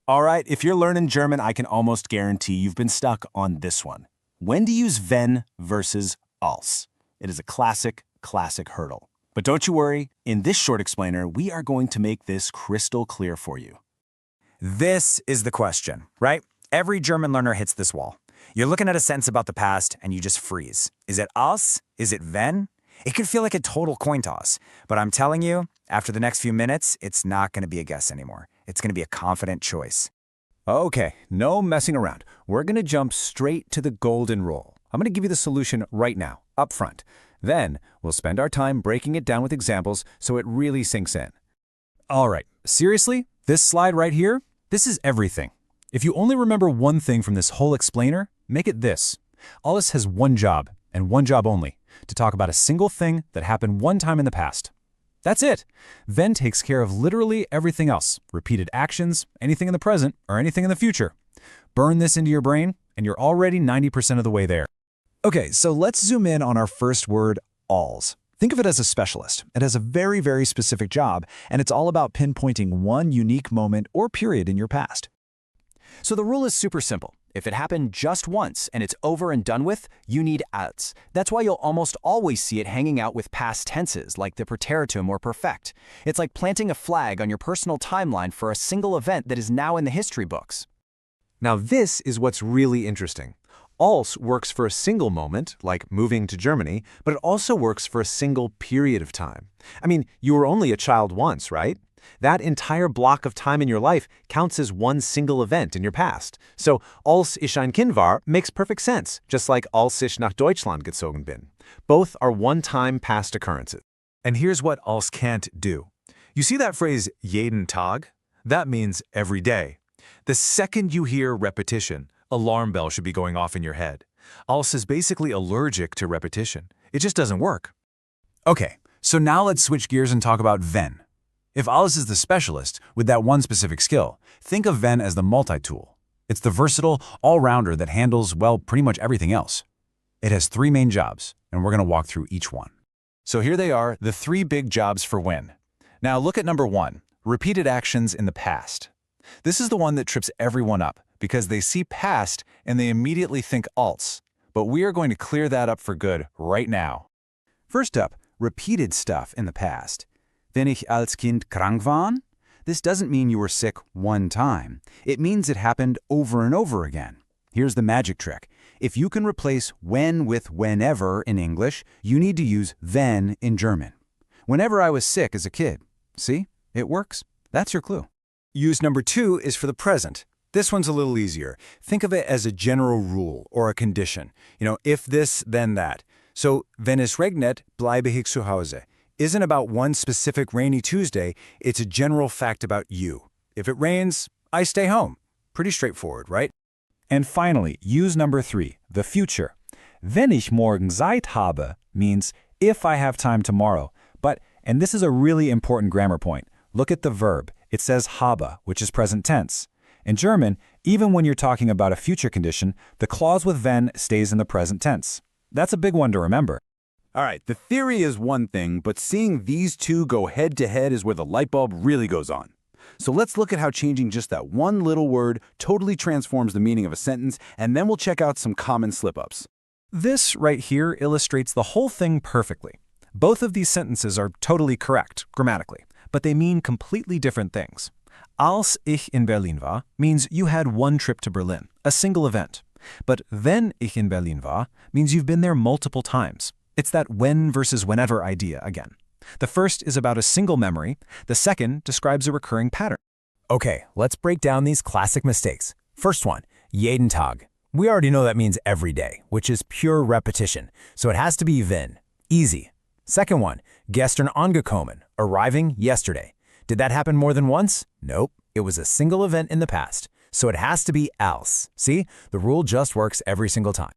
All right, if you're learning German, I can almost guarantee you've been stuck on this one. When to use wenn versus als. It is a classic hurdle. But don't you worry, in this short explainer, we are going to make this crystal clear for you. This is the question, right? Every German learner hits this wall. You're looking at a sentence about the past and you just freeze. Is it als? Is it wenn? It could feel like a total coin toss, but I'm telling you, after the next few minutes, it's not going to be a guess anymore. It's going to be a confident choice. Okay, no messing around. We're going to jump straight to the golden rule. I'm going to give you the solution right now, up front. Then, we'll spend our time breaking it down with examples so it really sinks in. All right, seriously? This slide right here? This is everything. If you only remember one thing from this whole explainer, make it this. ALS has one job, and one job only, to talk about a single thing that happened one time in the past. That's it. Wenn takes care of literally everything else, repeated actions, anything in the present, or anything in the future. Burn this into your brain, and you're already 90% of the way there. Okay, so let's zoom in on our first word, als. Think of it as a specialist. It has a very, very specific job, and it's all about pinpointing one unique moment or period in your past. So the rule is super simple. If it happened just once and it's over and done with, you need als. That's why you'll almost always see it hanging out with past tenses like the Präteritum or perfect. It's like planting a flag on your personal timeline for a single event that is now in the history books. Now this is what's really interesting. Als works for a single moment, like moving to Germany, but it also works for a single period of time. I mean, you were only a child once, right? That entire block of time in your life counts as one single event in your past. So, als ich ein Kind war makes perfect sense, just like als ich nach Deutschland gezogen bin. Both are one-time past occurrences. And here's what als can't do. You see that phrase jeden Tag? That means every day. The second you hear repetition, alarm bell should be going off in your head. Als is basically allergic to repetition. It just doesn't work. Okay, so now let's switch gears and talk about wenn. If ALS is the specialist with that one specific skill, think of wenn as the multi-tool. It's the versatile all-rounder that handles, well, pretty much everything else. It has three main jobs, and we're going to walk through each one. So here they are, the three big jobs for when. Now look at number one, repeated actions in the past. This is the one that trips everyone up because they see past and they immediately think als. But we are going to clear that up for good right now. First up, repeated stuff in the past. Wenn ich als Kind krank war? This doesn't mean you were sick one time. It means it happened over and over again. Here's the magic trick. If you can replace when with whenever in English, you need to use wenn in German. Whenever I was sick as a kid. See? It works. That's your clue. Use number two is for the present. This one's a little easier. Think of it as a general rule or a condition. If this, then that. So, wenn es regnet, bleibe ich zu Hause isn't about one specific rainy Tuesday, it's a general fact about you. If it rains, I stay home. Pretty straightforward, right? And finally, use number three, the future. Wenn ich morgen Zeit habe means if I have time tomorrow. But, and this is a really important grammar point, look at the verb. It says habe, which is present tense. In German, even when you're talking about a future condition, the clause with wenn stays in the present tense. That's a big one to remember. All right, the theory is one thing, but seeing these two go head-to-head is where the light bulb really goes on. So let's look at how changing just that one little word totally transforms the meaning of a sentence, and then we'll check out some common slip-ups. This right here illustrates the whole thing perfectly. Both of these sentences are totally correct, grammatically, but they mean completely different things. Als ich in Berlin war means you had one trip to Berlin, a single event. But wenn ich in Berlin war means you've been there multiple times. It's that when versus whenever idea again. The first is about a single memory. The second describes a recurring pattern. Okay, let's break down these classic mistakes. First one, jeden Tag. We already know that means every day, which is pure repetition, so it has to be wenn. Easy. Second one, gestern angekommen, arriving yesterday. Did that happen more than once? Nope, it was a single event in the past, so it has to be als. See, the rule just works every single time.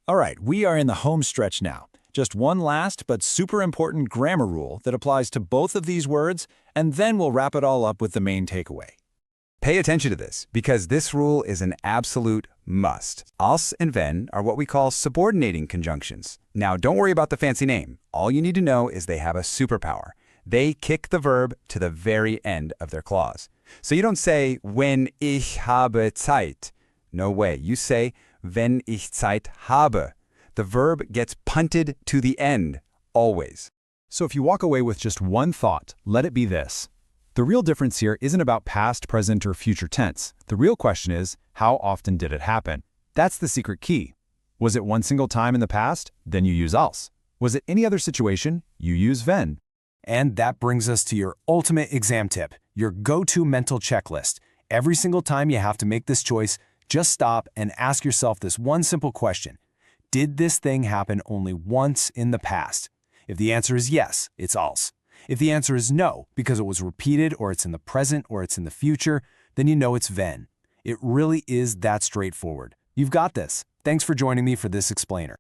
All right, we are in the home stretch now. Just one last but super important grammar rule that applies to both of these words, and then we'll wrap it all up with the main takeaway. Pay attention to this, because this rule is an absolute must. Als and wenn are what we call subordinating conjunctions. Now, don't worry about the fancy name. All you need to know is they have a superpower. They kick the verb to the very end of their clause. So you don't say, wenn ich habe Zeit. No way. You say, wenn ich Zeit habe. The verb gets punted to the end, always. So if you walk away with just one thought, let it be this. The real difference here isn't about past, present, or future tense. The real question is, how often did it happen? That's the secret key. Was it one single time in the past? Then you use als. Was it any other situation? You use wenn. And that brings us to your ultimate exam tip, your go-to mental checklist. Every single time you have to make this choice, just stop and ask yourself this one simple question. Did this thing happen only once in the past? If the answer is yes, it's als. If the answer is no, because it was repeated or it's in the present or it's in the future, then you know it's wenn. It really is that straightforward. You've got this. Thanks for joining me for this explainer.